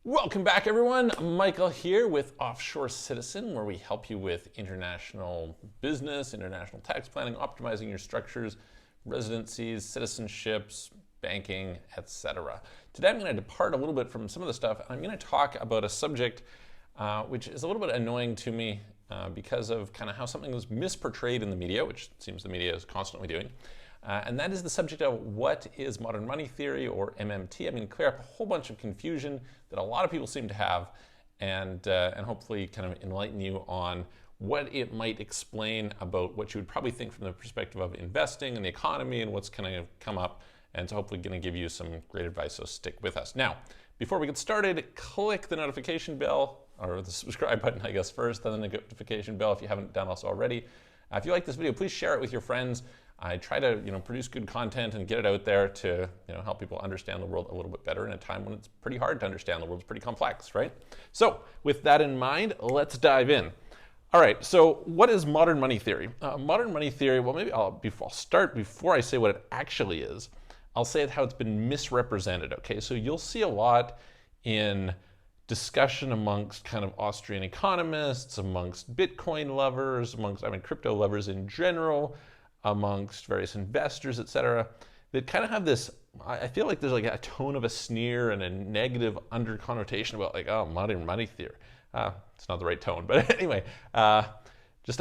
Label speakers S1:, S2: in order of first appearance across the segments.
S1: Welcome back, everyone. Michael here with Offshore Citizen, where we help you with international business, international tax planning, optimizing your structures, residencies, citizenships, banking, etc. Today I'm going to depart a little bit from some of the stuff. I'm going to talk about a subject which is a little bit annoying to me because of kind of how something was misportrayed in the media, which it seems the media is constantly doing. And that is the subject of what is modern money theory, or MMT. I'm going to clear up a whole bunch of confusion that a lot of people seem to have, and hopefully kind of enlighten you on what it might explain about what you would probably think from the perspective of investing and the economy and what's going to come up. And so hopefully going to give you some great advice, so stick with us. Now, before we get started, click the notification bell, or the subscribe button, I guess, first, then the notification bell if you haven't done so already. If you like this video, please share it with your friends. I try to produce good content and get it out there to help people understand the world a little bit better in a time when it's pretty hard to understand. The world's pretty complex, right? So with that in mind, let's dive in. All right, so what is modern money theory? Modern money theory, well, maybe I'll start before I say what it actually is. I'll say how it's been misrepresented, okay? So you'll see a lot in discussion amongst kind of Austrian economists, amongst Bitcoin lovers, amongst crypto lovers in general, amongst various investors, etc., that kind of have this, I feel like there's like a tone of a sneer and a negative under connotation about like, oh, modern money theory. It's not the right tone, but anyway, just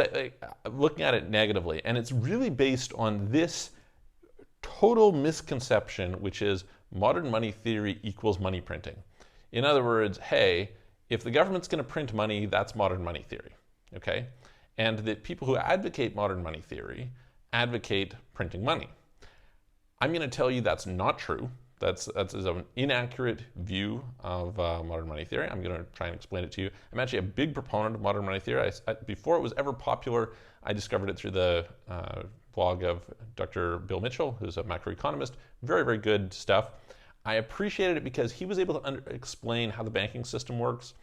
S1: looking at it negatively. And it's really based on this total misconception, which is modern money theory equals money printing. In other words, hey, if the government's going to print money, that's modern money theory, okay? And that people who advocate modern money theory advocate printing money. I'm going to tell you that's not true. That's an inaccurate view of modern money theory. I'm going to try and explain it to you. I'm actually a big proponent of modern money theory. Before it was ever popular, I discovered it through the blog of Dr. Bill Mitchell, who's a macroeconomist. Very, very good stuff. I appreciated it because he was able to explain how the banking system works,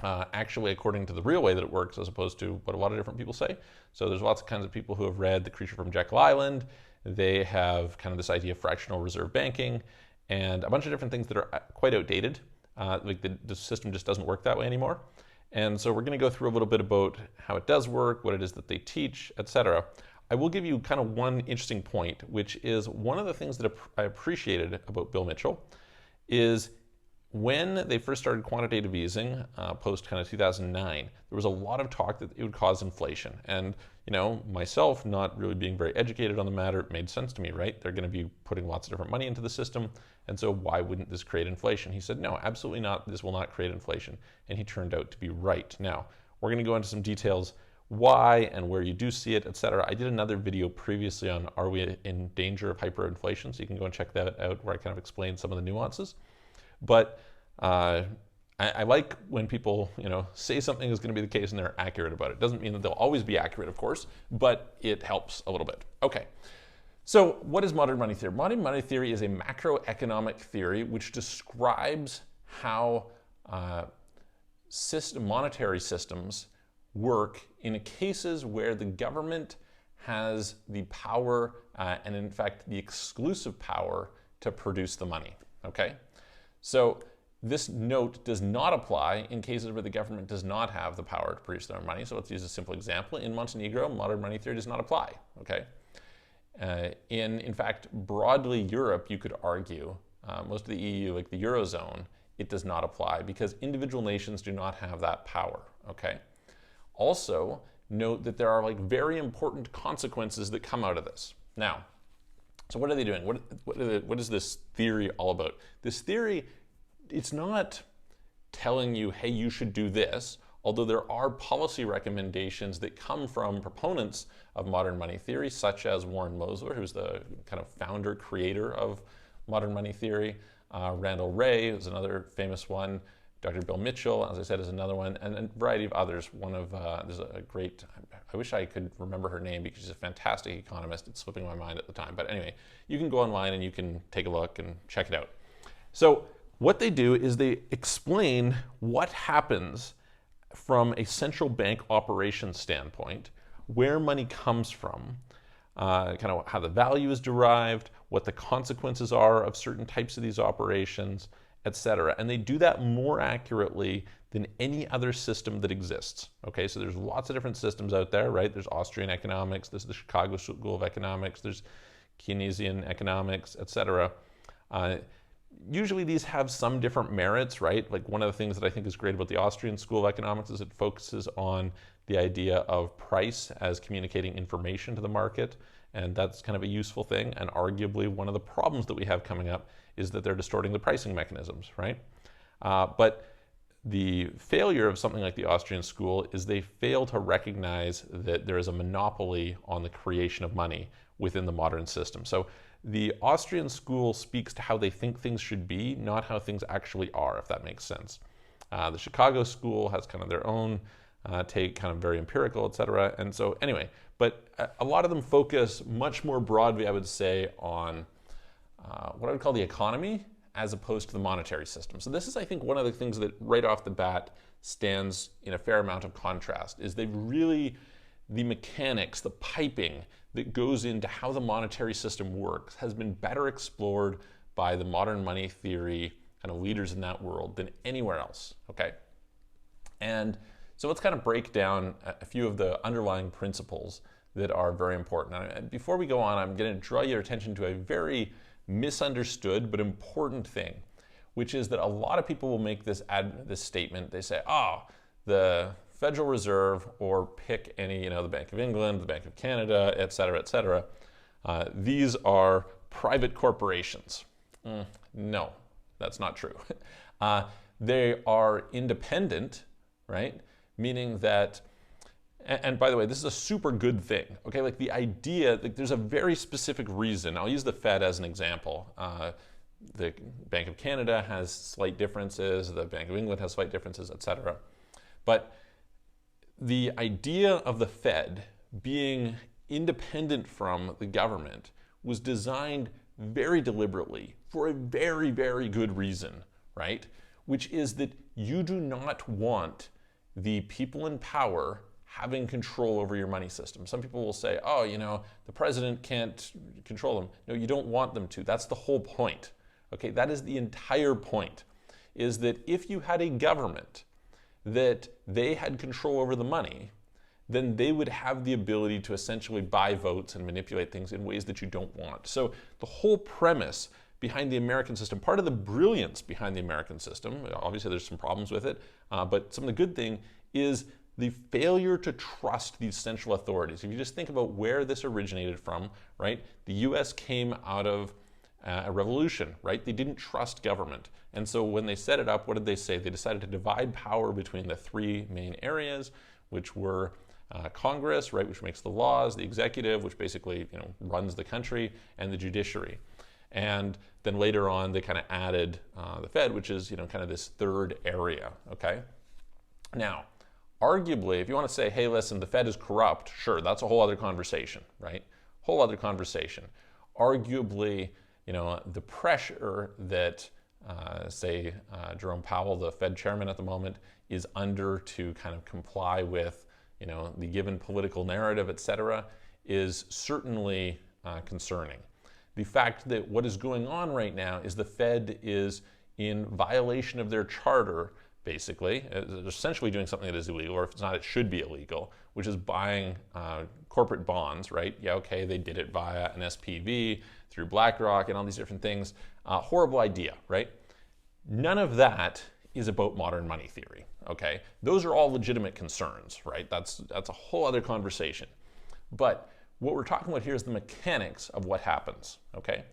S1: actually according to the real way that it works, as opposed to what a lot of different people say. So there's lots of kinds of people who have read The Creature from Jekyll Island. They have kind of this idea of fractional reserve banking and a bunch of different things that are quite outdated. Like the system just doesn't work that way anymore. And so we're going to go through a little bit about how it does work, what it is that they teach, etc. I will give you kind of one interesting point, which is one of the things that I appreciated about Bill Mitchell is when they first started quantitative easing, post kind of 2009, there was a lot of talk that it would cause inflation. And, myself not really being very educated on the matter, it made sense to me, right? They're going to be putting lots of different money into the system. And so why wouldn't this create inflation? He said, no, absolutely not. This will not create inflation. And he turned out to be right. Now, we're going to go into some details why and where you do see it, etc. I did another video previously on are we in danger of hyperinflation? So you can go and check that out where I kind of explain some of the nuances. But I like when people, say something is going to be the case and they're accurate about it. Doesn't mean that they'll always be accurate, of course, but it helps a little bit. Okay, so what is modern money theory? Modern money theory is a macroeconomic theory which describes how monetary systems work in cases where the government has the power and in fact the exclusive power to produce the money, okay? So this note does not apply in cases where the government does not have the power to produce their own money. So let's use a simple example. In Montenegro, modern money theory does not apply, okay? In fact, broadly Europe, you could argue, most of the EU, like the Eurozone, it does not apply because individual nations do not have that power, okay? Also, note that there are like very important consequences that come out of this. Now, so what are they doing? What is this theory all about? This theory, it's not telling you, hey, you should do this, although there are policy recommendations that come from proponents of modern money theory, such as Warren Mosler, who's the kind of founder, creator of modern money theory. Randall Wray is another famous one. Dr. Bill Mitchell, as I said, is another one, and a variety of others. There's a great, I wish I could remember her name because she's a fantastic economist. It's slipping my mind at the time. But anyway, you can go online and you can take a look and check it out. So what they do is they explain what happens from a central bank operations standpoint, where money comes from, kind of how the value is derived, what the consequences are of certain types of these operations, etc. And they do that more accurately than any other system that exists. Okay, so there's lots of different systems out there, right? There's Austrian economics, there's the Chicago School of Economics, there's Keynesian economics, etc. Usually these have some different merits, right? Like one of the things that I think is great about the Austrian School of Economics is it focuses on the idea of price as communicating information to the market, and that's kind of a useful thing. And arguably one of the problems that we have coming up is that they're distorting the pricing mechanisms, right? But the failure of something like the Austrian school is they fail to recognize that there is a monopoly on the creation of money within the modern system. So the Austrian school speaks to how they think things should be, not how things actually are, if that makes sense. The Chicago school has kind of their own take, kind of very empirical, etc. And so anyway, but a lot of them focus much more broadly, I would say, on what I would call the economy as opposed to the monetary system. So this is, I think, one of the things that right off the bat stands in a fair amount of contrast, is they really, the mechanics, the piping that goes into how the monetary system works has been better explored by the modern money theory kind of leaders in that world than anywhere else, okay? And so let's kind of break down a few of the underlying principles that are very important. And before we go on, I'm going to draw your attention to a very misunderstood but important thing, which is that a lot of people will make this statement. They say, oh, the Federal Reserve, or pick any, the Bank of England, the Bank of Canada, et cetera, these are private corporations. No, that's not true. They are independent, right? Meaning that, and by the way, this is a super good thing, okay? Like the idea, like there's a very specific reason. I'll use the Fed as an example. The Bank of Canada has slight differences, the Bank of England has slight differences, etc. But the idea of the Fed being independent from the government was designed very deliberately for a very, very good reason, right? Which is that you do not want the people in power having control over your money system. Some people will say, oh, the president can't control them. No, you don't want them to. That's the whole point. Okay, that is the entire point, is that if you had a government that they had control over the money, then they would have the ability to essentially buy votes and manipulate things in ways that you don't want. So the whole premise behind the American system, part of the brilliance behind the American system, obviously there's some problems with it, but some of the good thing is the failure to trust these central authorities. If you just think about where this originated from, right? The US came out of a revolution, right? They didn't trust government. And so when they set it up, what did they say? They decided to divide power between the three main areas, which were Congress, right, which makes the laws, the executive, which basically runs the country, and the judiciary. And then later on, they kind of added the Fed, which is kind of this third area, okay? Now, arguably, if you want to say, hey, listen, the Fed is corrupt, sure, that's a whole other conversation, right? Whole other conversation. Arguably, the pressure that, say, Jerome Powell, the Fed chairman at the moment, is under to kind of comply with, the given political narrative, et cetera, is certainly concerning. The fact that what is going on right now is the Fed is in violation of their charter, basically. They're essentially doing something that is illegal, or if it's not, it should be illegal, which is buying corporate bonds, right? Yeah, okay, they did it via an SPV, through BlackRock, and all these different things. Horrible idea, right? None of that is about modern money theory, okay? Those are all legitimate concerns, right? That's a whole other conversation. But what we're talking about here is the mechanics of what happens, okay?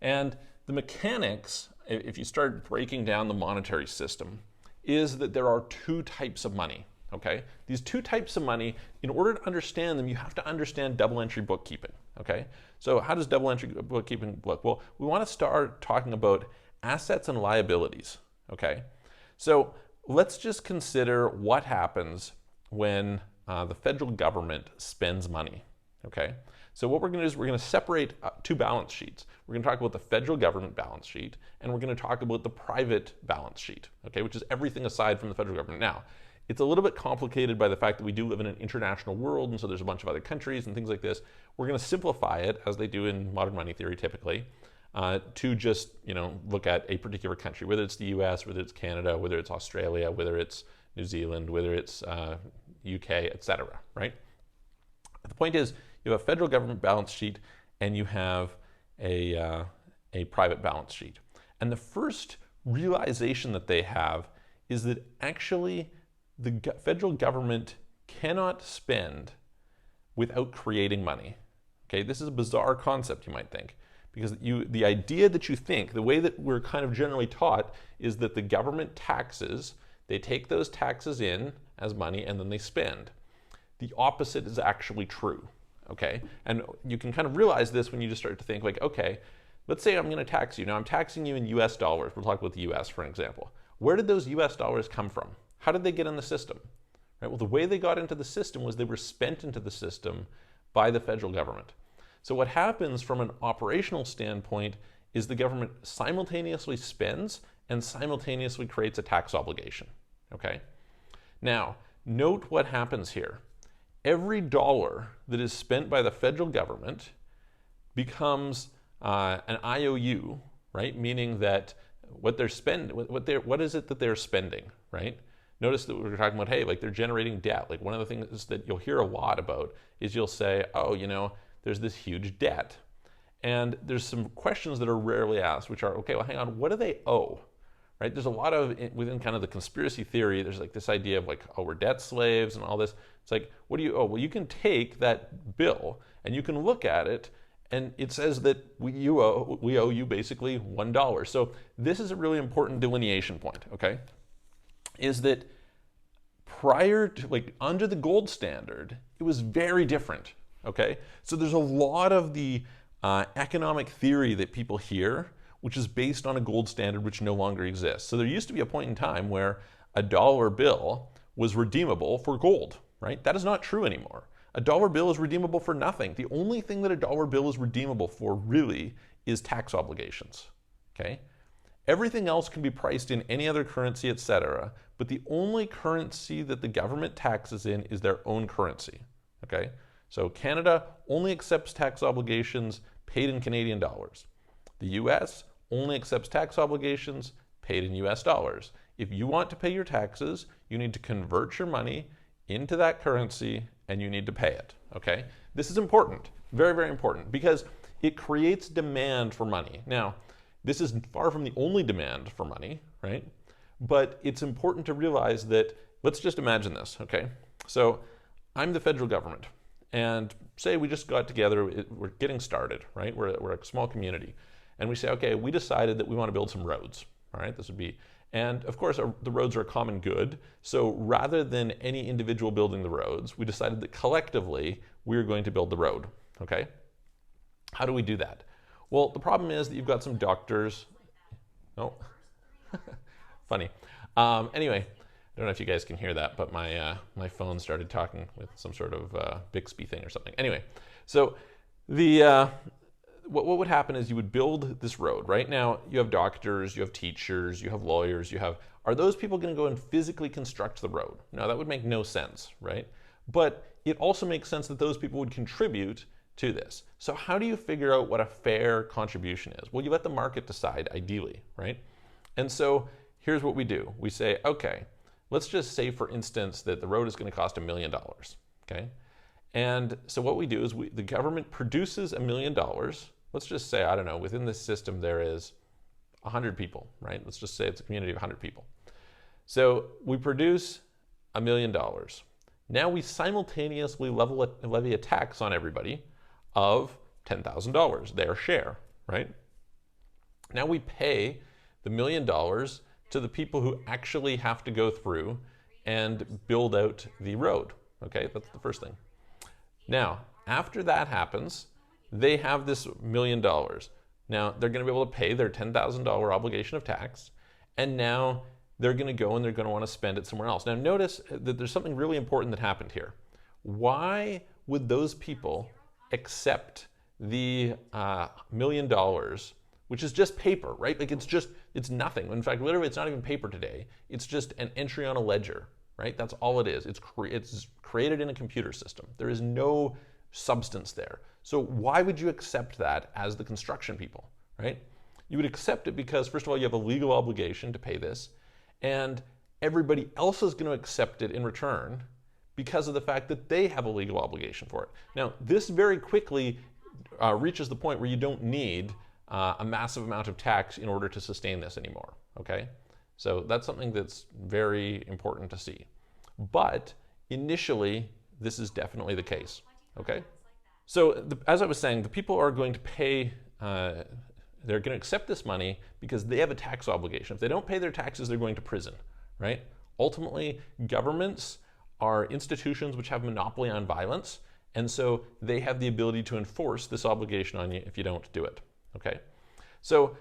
S1: And the mechanics, if you start breaking down the monetary system, is that there are two types of money, okay? These two types of money, in order to understand them, you have to understand double entry bookkeeping, okay? So how does double entry bookkeeping look? Well, we want to start talking about assets and liabilities, okay? So let's just consider what happens when the federal government spends money, okay? So what we're going to do is we're going to separate two balance sheets. We're going to talk about the federal government balance sheet, and we're going to talk about the private balance sheet, okay, which is everything aside from the federal government. Now, it's a little bit complicated by the fact that we do live in an international world, and so there's a bunch of other countries and things like this. We're going to simplify it, as they do in modern money theory typically, to just look at a particular country, whether it's the US, whether it's Canada, whether it's Australia, whether it's New Zealand, whether it's UK, etc. Right? The point is, you have a federal government balance sheet and you have a private balance sheet. And the first realization that they have is that actually the federal government cannot spend without creating money. Okay, this is a bizarre concept, you might think, because the idea that you think, the way that we're kind of generally taught is that the government taxes, they take those taxes in as money and then they spend. The opposite is actually true, okay? And you can kind of realize this when you just start to think like, okay, let's say I'm gonna tax you. Now I'm taxing you in US dollars. We'll talk about the US for an example. Where did those US dollars come from? How did they get in the system? Right? Well, the way they got into the system was they were spent into the system by the federal government. So what happens from an operational standpoint is the government simultaneously spends and simultaneously creates a tax obligation, okay? Now, note what happens here. Every dollar that is spent by the federal government becomes an IOU, right? Meaning that what they're spending, what is it that they're spending, right? Notice that we're talking about, hey, like they're generating debt. Like one of the things that you'll hear a lot about is you'll say, oh, there's this huge debt. And there's some questions that are rarely asked, which are, okay, well, hang on, what do they owe? Right? There's a lot of, within kind of the conspiracy theory, there's like this idea of like, oh, we're debt slaves and all this. It's like, what do you owe? Well, you can take that bill and you can look at it and it says that we owe you basically $1. So this is a really important delineation point, okay? Is that prior to, like under the gold standard, it was very different, okay? So there's a lot of the economic theory that people hear, which is based on a gold standard which no longer exists. So there used to be a point in time where a dollar bill was redeemable for gold, right? That is not true anymore. A dollar bill is redeemable for nothing. The only thing that a dollar bill is redeemable for really is tax obligations, okay? Everything else can be priced in any other currency, etc. But the only currency that the government taxes in is their own currency, okay? So Canada only accepts tax obligations paid in Canadian dollars. The US only accepts tax obligations paid in US dollars. If you want to pay your taxes, you need to convert your money into that currency and you need to pay it, okay? This is important, very, very important, because it creates demand for money. Now, this is far from the only demand for money, right? But it's important to realize that, let's just imagine this, okay? So I'm the federal government, and say we just got together, we're getting started, right? We're a small community, and we say, okay, we decided that we want to build some roads, all right? This would be, and of course the roads are a common good, so rather than any individual building the roads, we decided that collectively we were going to build the road, okay? How do we do that? Well, the problem is that you've got some doctors. Oh, funny. Anyway, I don't know if you guys can hear that, but my phone started talking with some sort of Bixby thing or something. Anyway, so what would happen is you would build this road. Right now, you have doctors, you have teachers, you have lawyers, are those people going to go and physically construct the road? No, that would make no sense, right? But it also makes sense that those people would contribute to this. So how do you figure out what a fair contribution is? Well, you let the market decide, ideally, right? And so here's what we do. We say, okay, let's just say, for instance, that the road is going to cost $1 million, okay? And so what we do is the government produces $1 million. Let's just say, I don't know, within this system there is 100 people, right? Let's just say it's a community of 100 people. So we produce $1 million. Now we simultaneously levy a tax on everybody of $10,000, their share, right? Now we pay the $1 million to the people who actually have to go through and build out the road, okay? That's the first thing. Now, after that happens, they have this $1 million. Now, they're going to be able to pay their $10,000 obligation of tax, and now they're going to go and they're going to want to spend it somewhere else. Now, notice that there's something really important that happened here. Why would those people accept the $1 million, which is just paper, right? Like it's nothing. In fact, literally, it's not even paper today. It's just an entry on a ledger, right? That's all it is. It's created in a computer system. There is no substance there. So why would you accept that as the construction people, right? You would accept it because, first of all, you have a legal obligation to pay this, and everybody else is going to accept it in return because of the fact that they have a legal obligation for it. Now, this very quickly reaches the point where you don't need a massive amount of tax in order to sustain this anymore, okay? So that's something that's very important to see. But initially, this is definitely the case, okay? So as I was saying, the people are going to pay, they're going to accept this money because they have a tax obligation. If they don't pay their taxes, they're going to prison, right? Ultimately, governments are institutions which have monopoly on violence, and so they have the ability to enforce this obligation on you if you don't do it, okay? So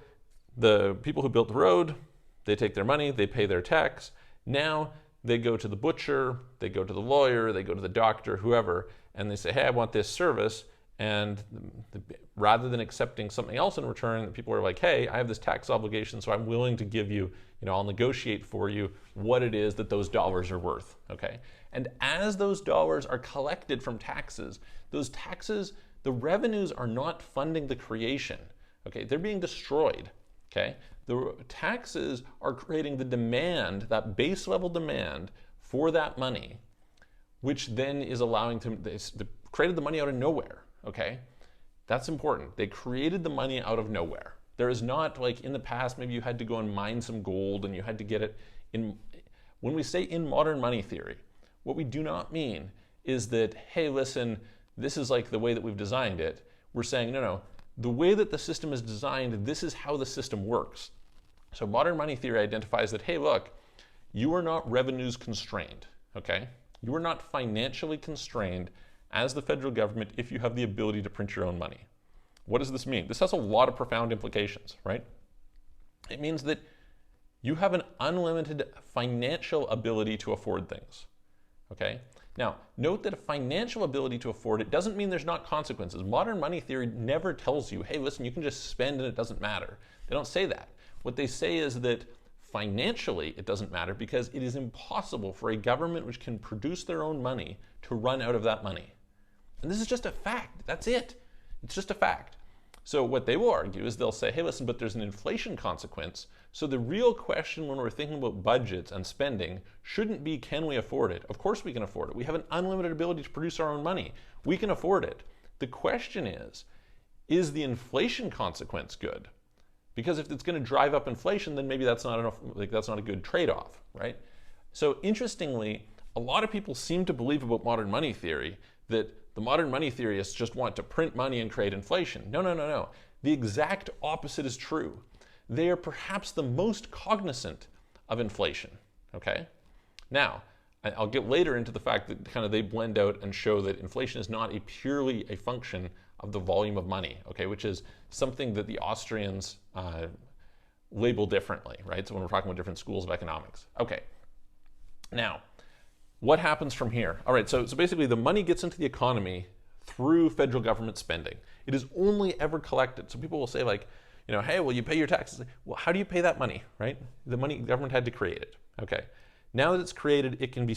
S1: the people who built the road, they take their money, they pay their tax. Now they go to the butcher, they go to the lawyer, they go to the doctor, whoever, and they say, hey, I want this service. And rather than accepting something else in return, people are like, hey, I have this tax obligation, so I'm willing to give you, I'll negotiate for you what it is that those dollars are worth, okay? And as those dollars are collected from taxes, those taxes, the revenues are not funding the creation, okay? They're being destroyed, okay? The taxes are creating the demand, that base level demand for that money, which then is allowing them, they created the money out of nowhere, okay? That's important. They created the money out of nowhere. There is not like in the past, maybe you had to go and mine some gold and you had to get it in. When we say in modern money theory, what we do not mean is that, hey, listen, this is like the way that we've designed it. We're saying, no, the way that the system is designed, this is how the system works. So modern money theory identifies that, hey, look, you are not revenues constrained, okay? You are not financially constrained as the federal government if you have the ability to print your own money. What does this mean? This has a lot of profound implications, right? It means that you have an unlimited financial ability to afford things, okay? Now, note that a financial ability to afford it doesn't mean there's not consequences. Modern money theory never tells you, hey, listen, you can just spend and it doesn't matter. They don't say that. What they say is that financially it doesn't matter because it is impossible for a government which can produce their own money to run out of that money. And this is just a fact. That's it. It's just a fact. So what they will argue is they'll say, hey, listen, but there's an inflation consequence. So the real question when we're thinking about budgets and spending shouldn't be, can we afford it? Of course we can afford it. We have an unlimited ability to produce our own money. We can afford it. The question is the inflation consequence good? Because if it's going to drive up inflation, then maybe that's not enough, that's not a good trade-off, right? So interestingly, a lot of people seem to believe about modern money theory that the modern money theorists just want to print money and create inflation. No. The exact opposite is true. They are perhaps the most cognizant of inflation, okay? Now, I'll get later into the fact that kind of they blend out and show that inflation is not purely a function of the volume of money, okay, which is something that the Austrians label differently, right? So when we're talking about different schools of economics. Okay, now, what happens from here? All right, so basically the money gets into the economy through federal government spending. It is only ever collected. So people will say like, hey, well, you pay your taxes. Well, how do you pay that money, right? The money, the government had to create it, okay? Now that it's created, it can be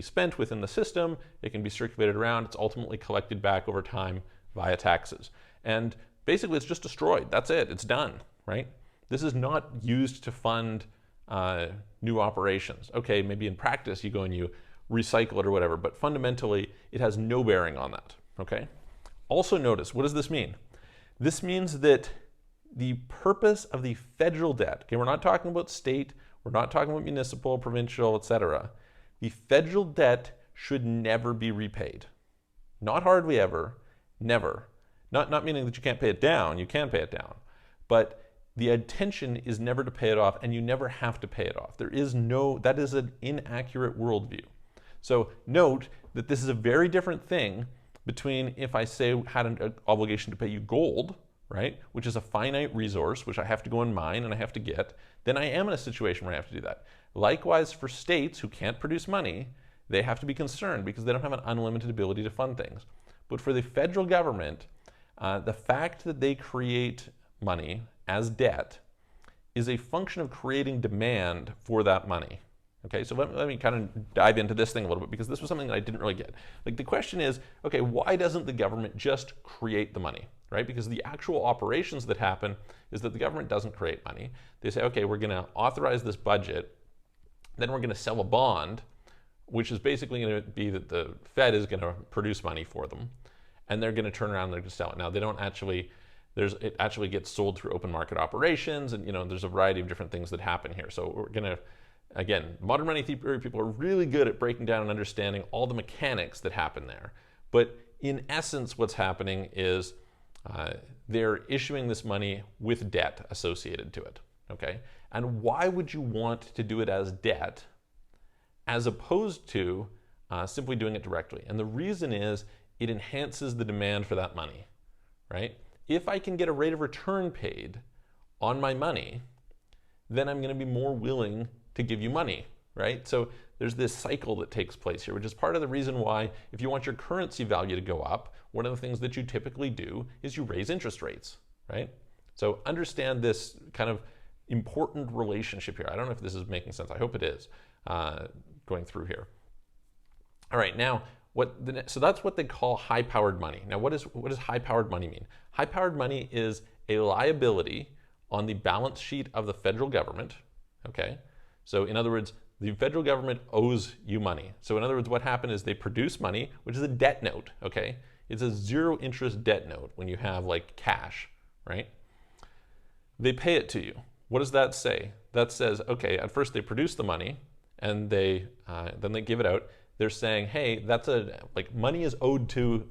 S1: spent within the system, it can be circulated around, it's ultimately collected back over time via taxes. And basically it's just destroyed, that's it, it's done, right? This is not used to fund new operations. Okay, maybe in practice you go and you recycle it or whatever, but fundamentally it has no bearing on that, okay? Also notice, what does this mean? This means that the purpose of the federal debt, okay, we're not talking about state, we're not talking about municipal, provincial, etc. The federal debt should never be repaid. Not hardly ever, never. Not meaning that you can't pay it down, you can pay it down, but the intention is never to pay it off, and you never have to pay it off. That is an inaccurate worldview. So note that this is a very different thing between if I say had an obligation to pay you gold, right, which is a finite resource, which I have to go and mine and I have to get, then I am in a situation where I have to do that. Likewise, for states who can't produce money, they have to be concerned because they don't have an unlimited ability to fund things. But for the federal government, the fact that they create money as debt is a function of creating demand for that money. Okay, so let me kind of dive into this thing a little bit because this was something that I didn't really get. Like the question is, okay, why doesn't the government just create the money, right? Because the actual operations that happen is that the government doesn't create money. They say, okay, we're going to authorize this budget, then we're going to sell a bond, which is basically going to be that the Fed is going to produce money for them, and they're going to turn around and they're going to sell it. Now, they don't actually, it actually gets sold through open market operations, and there's a variety of different things that happen here. So we're going to, again, modern money theory people are really good at breaking down and understanding all the mechanics that happen there. But in essence, what's happening is they're issuing this money with debt associated to it, okay? And why would you want to do it as debt as opposed to simply doing it directly? And the reason is it enhances the demand for that money, right? If I can get a rate of return paid on my money, then I'm going to be more willing to give you money, right? So there's this cycle that takes place here, which is part of the reason why if you want your currency value to go up, one of the things that you typically do is you raise interest rates, right? So understand this kind of important relationship here. I don't know if this is making sense. I hope it is going through here. All right, now so that's what they call high-powered money. Now, what does high-powered money mean? High-powered money is a liability on the balance sheet of the federal government, okay? So in other words, the federal government owes you money. So in other words, what happened is they produce money, which is a debt note, okay? It's a zero interest debt note when you have like cash, right? They pay it to you. What does that say? That says, okay, at first they produce the money and then they give it out. They're saying, hey, money is owed to,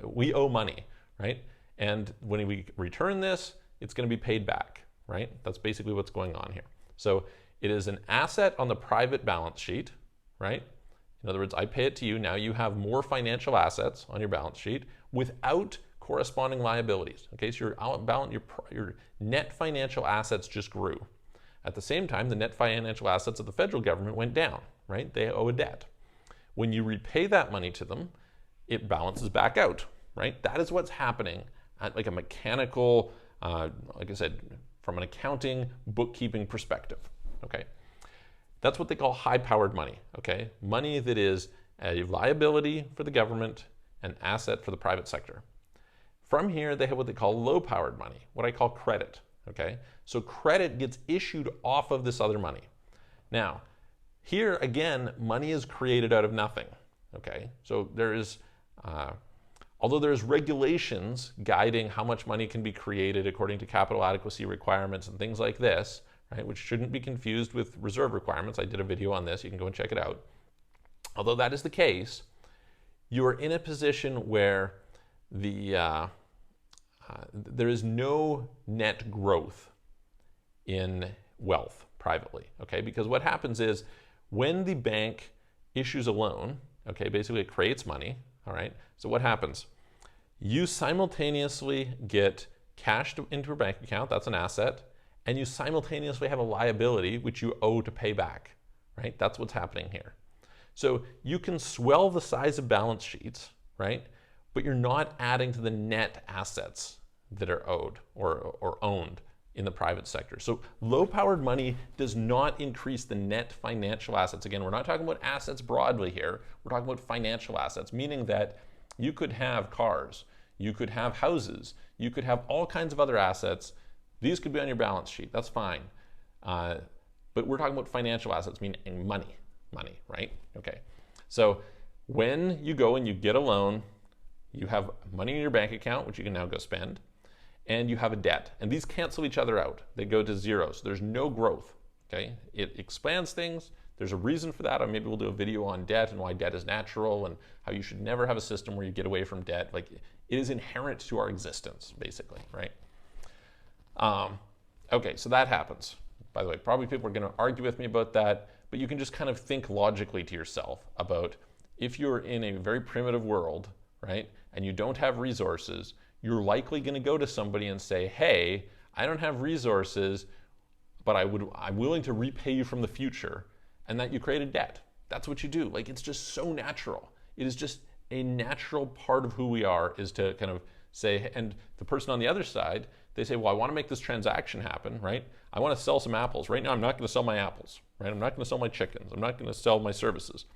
S1: we owe money, right? And when we return this, it's going to be paid back, right? That's basically what's going on here. So it is an asset on the private balance sheet, right? In other words, I pay it to you. Now you have more financial assets on your balance sheet without corresponding liabilities. Okay, so your net financial assets just grew. At the same time, the net financial assets of the federal government went down, right? They owe a debt. When you repay that money to them, it balances back out, right? That is what's happening at like a mechanical, like I said, from an accounting, bookkeeping perspective, okay? That's what they call high-powered money, okay? Money that is a liability for the government, an asset for the private sector. From here, they have what they call low-powered money, what I call credit, okay? So credit gets issued off of this other money. Now, here again, money is created out of nothing, okay? So there is, although there's regulations guiding how much money can be created according to capital adequacy requirements and things like this, right, which shouldn't be confused with reserve requirements. I did a video on this. You can go and check it out. Although that is the case, you are in a position where there is no net growth in wealth privately, okay? Because what happens is when the bank issues a loan, okay, basically it creates money, all right? So what happens? You simultaneously get cash into a bank account, that's an asset, and you simultaneously have a liability which you owe to pay back, right? That's what's happening here. So you can swell the size of balance sheets, right? But you're not adding to the net assets that are owed or owned in the private sector. So low-powered money does not increase the net financial assets. Again, we're not talking about assets broadly here. We're talking about financial assets, meaning that you could have cars, you could have houses, you could have all kinds of other assets. These could be on your balance sheet, that's fine. But we're talking about financial assets, meaning money, right? Okay. So when you go and you get a loan, you have money in your bank account, which you can now go spend, and you have a debt. And these cancel each other out. They go to zero, so there's no growth, okay? It expands things. There's a reason for that. Or maybe we'll do a video on debt and why debt is natural and how you should never have a system where you get away from debt. Like, it is inherent to our existence, basically, right? Okay, so that happens. By the way, probably people are going to argue with me about that, but you can just kind of think logically to yourself about if you're in a very primitive world, right, and you don't have resources, you're likely going to go to somebody and say, hey, I don't have resources, but I'm willing to repay you from the future, and that you create a debt. That's what you do. Like, it's just so natural. It is just a natural part of who we are, is to kind of say, and the person on the other side, they say, well, I want to make this transaction happen, right? I want to sell some apples. Right now, I'm not going to sell my apples, right? I'm not going to sell my chickens. I'm not going to sell my services.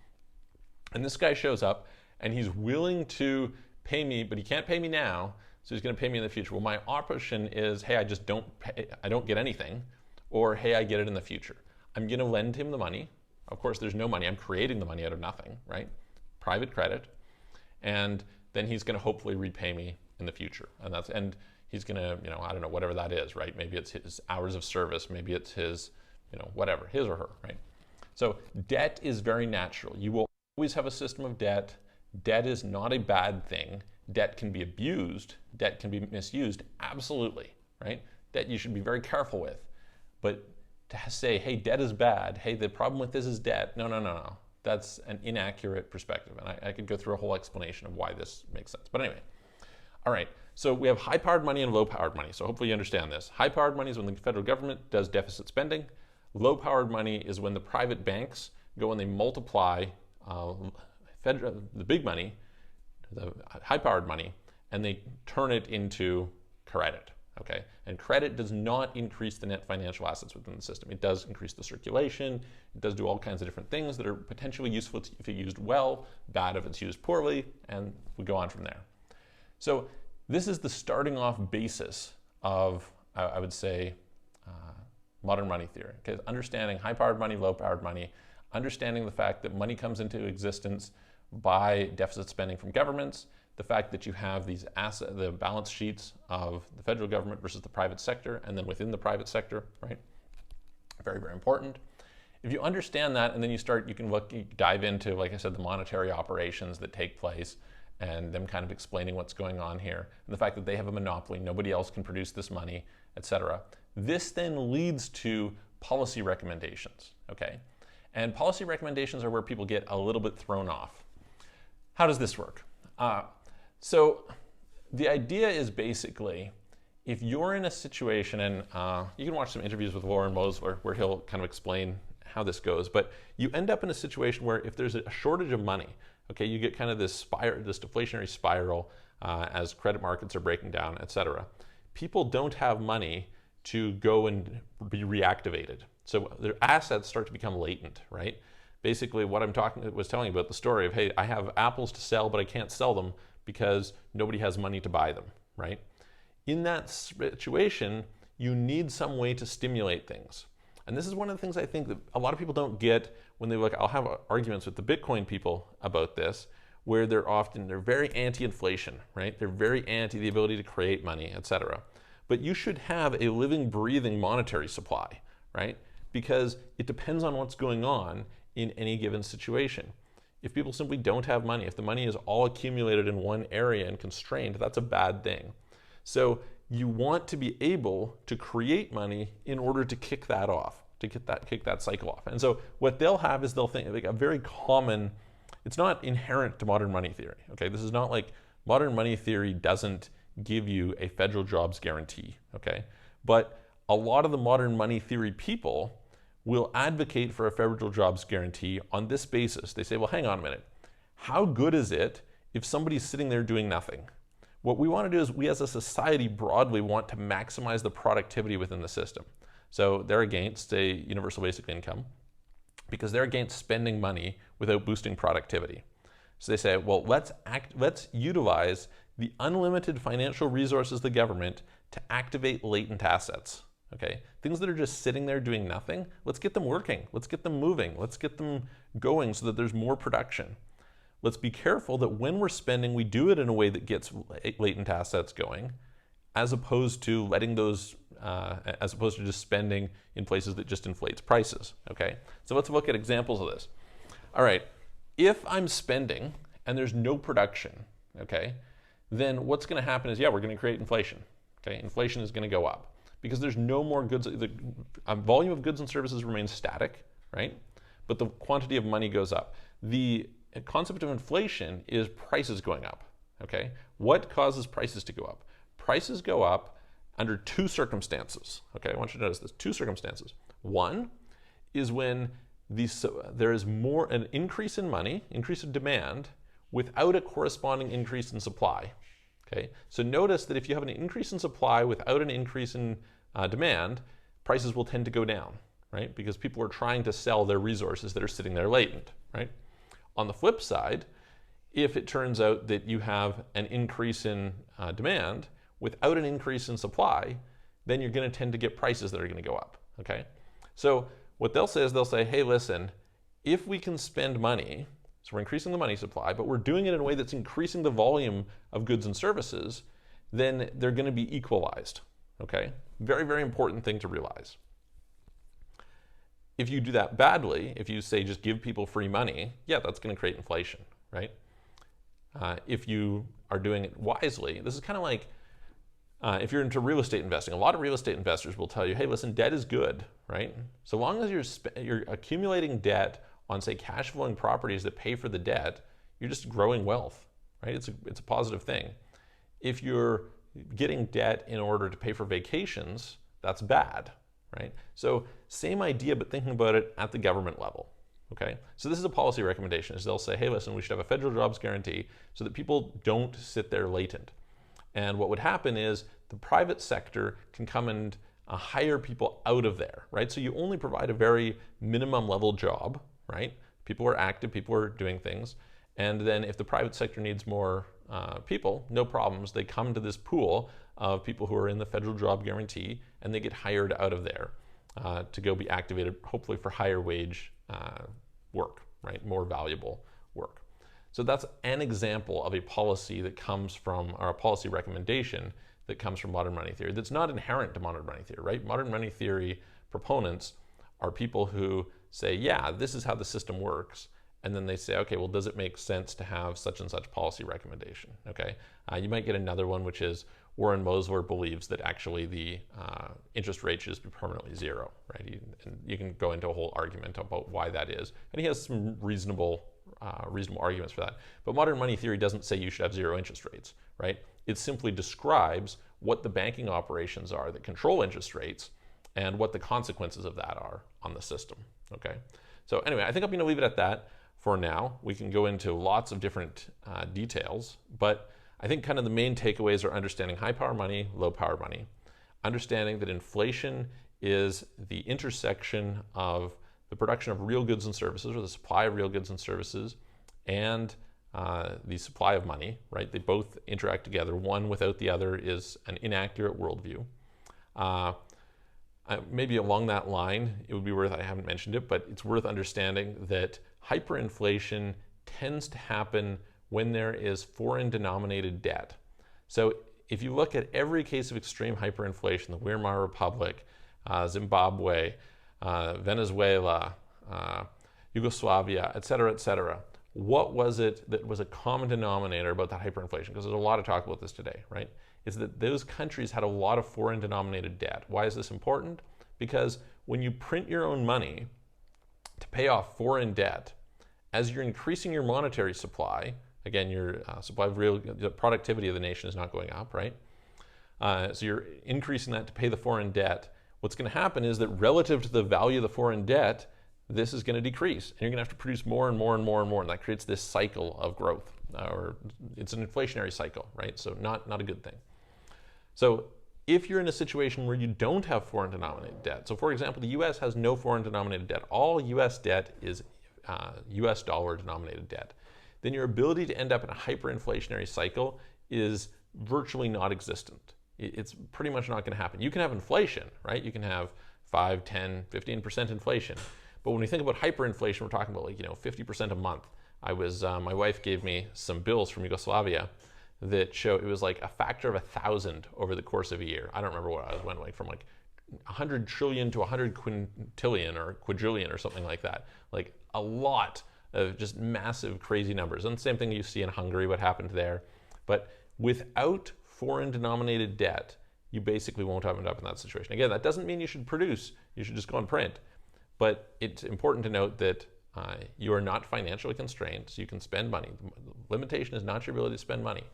S1: And this guy shows up, and he's willing to pay me, but he can't pay me now. so he's going to pay me in the future. Well, my option is, hey, I just don't pay, I don't get anything, or hey, I get it in the future. I'm going to lend him the money. Of course, there's no money. I'm creating the money out of nothing, right? Private credit. And then he's going to hopefully repay me in the future. And he's going to, I don't know, whatever that is, right? Maybe it's his hours of service. Maybe it's his, whatever, his or her, right? So debt is very natural. You will always have a system of debt. Debt is not a bad thing. Debt can be abused. Debt can be misused. Absolutely, right? Debt you should be very careful with. But to say, hey, debt is bad. Hey, the problem with this is debt. No. That's an inaccurate perspective. And I could go through a whole explanation of why this makes sense. But anyway, all right. So we have high-powered money and low-powered money. So hopefully you understand this. High-powered money is when the federal government does deficit spending. Low-powered money is when the private banks go and they multiply the big money, the high-powered money, and they turn it into credit, okay? And credit does not increase the net financial assets within the system. It does increase the circulation. It does do all kinds of different things that are potentially useful if it's used well, bad if it's used poorly, and we go on from there. So this is the starting off basis of, I would say, modern money theory. Okay? Understanding high-powered money, low-powered money, understanding the fact that money comes into existence by deficit spending from governments, the fact that you have these the balance sheets of the federal government versus the private sector, and then within the private sector, right? Very, very important. If you understand that, and then you can dive into, like I said, the monetary operations that take place, and them kind of explaining what's going on here, and the fact that they have a monopoly, nobody else can produce this money, etc. This then leads to policy recommendations, okay? And policy recommendations are where people get a little bit thrown off. How does this work? So the idea is basically, if you're in a situation, and you can watch some interviews with Warren Mosler where he'll kind of explain how this goes, but you end up in a situation where if there's a shortage of money, okay, you get kind of this deflationary spiral as credit markets are breaking down, etc. People don't have money to go and be reactivated. So their assets start to become latent, right? Basically what was telling you about the story of, hey, I have apples to sell, but I can't sell them because nobody has money to buy them, right? In that situation, you need some way to stimulate things. And this is one of the things I think that a lot of people don't get when they look. I'll have arguments with the Bitcoin people about this, where they're very anti-inflation, right? They're very anti the ability to create money, etc. But you should have a living, breathing monetary supply, right? Because it depends on what's going on in any given situation. If people simply don't have money, if the money is all accumulated in one area and constrained, that's a bad thing. So you want to be able to create money in order to kick that off, to kick that cycle off. And so what they'll have is they'll think like a very common, it's not inherent to modern money theory, okay? This is not like modern money theory doesn't give you a federal jobs guarantee, okay? But a lot of the modern money theory people will advocate for a federal jobs guarantee on this basis. They say, well, hang on a minute. How good is it if somebody's sitting there doing nothing? What we want to do is we as a society broadly want to maximize the productivity within the system. So they're against a universal basic income because they're against spending money without boosting productivity. So they say, well, let's utilize the unlimited financial resources of the government to activate latent assets. Okay, things that are just sitting there doing nothing, let's get them working, let's get them moving, let's get them going so that there's more production. Let's be careful that when we're spending, we do it in a way that gets latent assets going, as opposed to letting those, as opposed to just spending in places that just inflates prices, okay? So let's look at examples of this. All right, if I'm spending and there's no production, okay, then what's gonna happen is, yeah, we're gonna create inflation, okay? Inflation is gonna go up. Because there's no more goods, the volume of goods and services remains static, right? But the quantity of money goes up. The concept of inflation is prices going up, okay? What causes prices to go up? Prices go up under two circumstances, okay? I want you to notice this, two circumstances. One is when there is an increase in money, increase in demand, without a corresponding increase in supply. Okay, so notice that if you have an increase in supply without an increase in demand, prices will tend to go down, right? Because people are trying to sell their resources that are sitting there latent, right? On the flip side, if it turns out that you have an increase in demand without an increase in supply, then you're going to tend to get prices that are going to go up, okay? So what they'll say is they'll say, hey, listen, if we can spend money, so we're increasing the money supply, but we're doing it in a way that's increasing the volume of goods and services, then they're going to be equalized, okay? Very, very important thing to realize. If you do that badly, if you say just give people free money, yeah, that's going to create inflation, right? If you are doing it wisely, this is kind of like if you're into real estate investing. A lot of real estate investors will tell you, hey, listen, debt is good, right? So long as you're accumulating debt on, say, cash flowing properties that pay for the debt, you're just growing wealth, right? It's a positive thing. If you're getting debt in order to pay for vacations, that's bad, right? So same idea, but thinking about it at the government level, okay? So this is a policy recommendation, is they'll say, hey, listen, we should have a federal jobs guarantee so that people don't sit there latent. And what would happen is the private sector can come and hire people out of there, right? So you only provide a very minimum level job, right? People are active, people are doing things. And then if the private sector needs more people, no problems. They come to this pool of people who are in the federal job guarantee, and they get hired out of there to go be activated, hopefully for higher wage work, right? More valuable work. So that's an example of a policy that comes from, or a policy recommendation that comes from modern money theory that's not inherent to modern money theory, right? Modern money theory proponents are people who say, yeah, this is how the system works. And then they say, okay, well, does it make sense to have such and such policy recommendation, okay? You might get another one, which is Warren Mosler believes that actually the interest rate should be permanently zero, right? And you can go into a whole argument about why that is. And he has some reasonable arguments for that. But modern money theory doesn't say you should have zero interest rates, right? It simply describes what the banking operations are that control interest rates and what the consequences of that are on the system, okay? So anyway, I think I'm gonna leave it at that for now. We can go into lots of different details, but I think kind of the main takeaways are understanding high power money, low power money, understanding that inflation is the intersection of the production of real goods and services, or the supply of real goods and services, and the supply of money, right? They both interact together. One without the other is an inaccurate worldview. Maybe along that line, it would be worth, I haven't mentioned it, but it's worth understanding that hyperinflation tends to happen when there is foreign denominated debt. So if you look at every case of extreme hyperinflation, the Weimar Republic, Zimbabwe, Venezuela, Yugoslavia, et cetera, what was it that was a common denominator about that hyperinflation? Because there's a lot of talk about this today, right? Is that those countries had a lot of foreign denominated debt. Why is this important? Because when you print your own money to pay off foreign debt, as you're increasing your monetary supply, again, your supply of the productivity of the nation is not going up, right? So you're increasing that to pay the foreign debt. What's going to happen is that relative to the value of the foreign debt, this is going to decrease, and you're going to have to produce more and more and more and more, and that creates this cycle of growth, or it's an inflationary cycle, right? So not a good thing. So if you're in a situation where you don't have foreign denominated debt, so for example, the US has no foreign denominated debt, all US debt is US dollar denominated debt, then your ability to end up in a hyperinflationary cycle is virtually not existent. It's pretty much not going to happen. You can have inflation, right? You can have 5, 10, 15% inflation. But when we think about hyperinflation, we're talking about 50% a month. My wife gave me some bills from Yugoslavia that show it was like a factor of 1,000 over the course of a year. I don't remember what I went from 100 trillion to 100 quintillion or quadrillion or something like that. Like a lot of just massive, crazy numbers. And the same thing you see in Hungary, what happened there. But without foreign denominated debt, you basically won't end up in that situation. Again, that doesn't mean you should produce. You should just go and print. But it's important to note that you are not financially constrained, so you can spend money. The limitation is not your ability to spend money,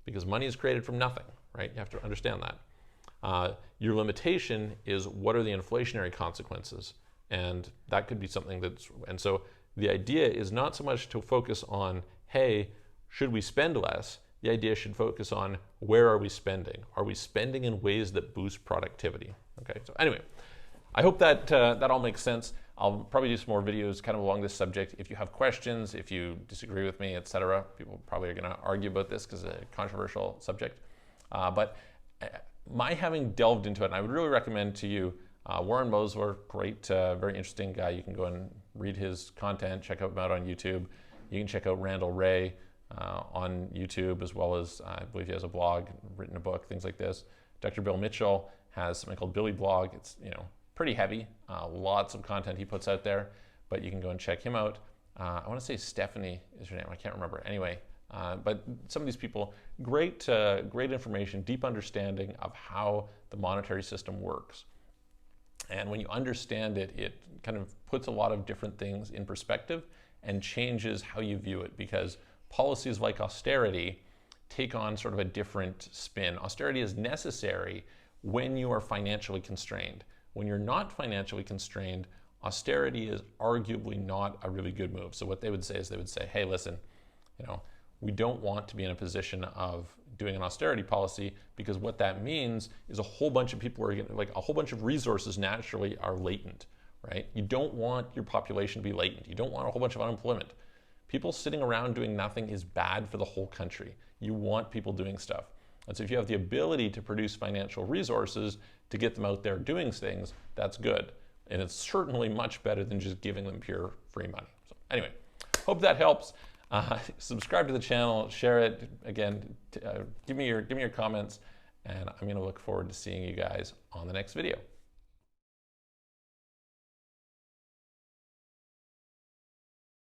S1: because money is created from nothing, right? You have to understand that. Your limitation is what are the inflationary consequences, and that could be something and so the idea is not so much to focus on, hey, should we spend less? The idea should focus on where are we spending? Are we spending in ways that boost productivity? Okay, so anyway, I hope that that all makes sense. I'll probably do some more videos kind of along this subject. If you have questions, if you disagree with me, etc., people probably are going to argue about this because it's a controversial subject. But my having delved into it, and I would really recommend to you, Warren Mosler, great, very interesting guy. You can go and read his content, check him out on YouTube. You can check out Randall Wray on YouTube, as well as I believe he has a blog, written a book, things like this. Dr. Bill Mitchell has something called Billy Blog. It's pretty heavy, lots of content he puts out there, but you can go and check him out. I want to say Stephanie is her name. I can't remember. Anyway, but some of these people, great information, deep understanding of how the monetary system works. And when you understand it, it kind of puts a lot of different things in perspective and changes how you view it, because policies like austerity take on sort of a different spin. Austerity is necessary when you are financially constrained. When you're not financially constrained, austerity is arguably not a really good move. So what they would say is, they would say, hey, listen, we don't want to be in a position of doing an austerity policy, because what that means is a whole bunch of people are like a whole bunch of resources naturally are latent, right? You don't want your population to be latent. You don't want a whole bunch of unemployment. People sitting around doing nothing is bad for the whole country. You want people doing stuff. And so if you have the ability to produce financial resources to get them out there doing things, that's good. And it's certainly much better than just giving them pure free money. So anyway, hope that helps. Subscribe to the channel, share it. Again, give me your comments, and I'm going to look forward to seeing you guys on the next video.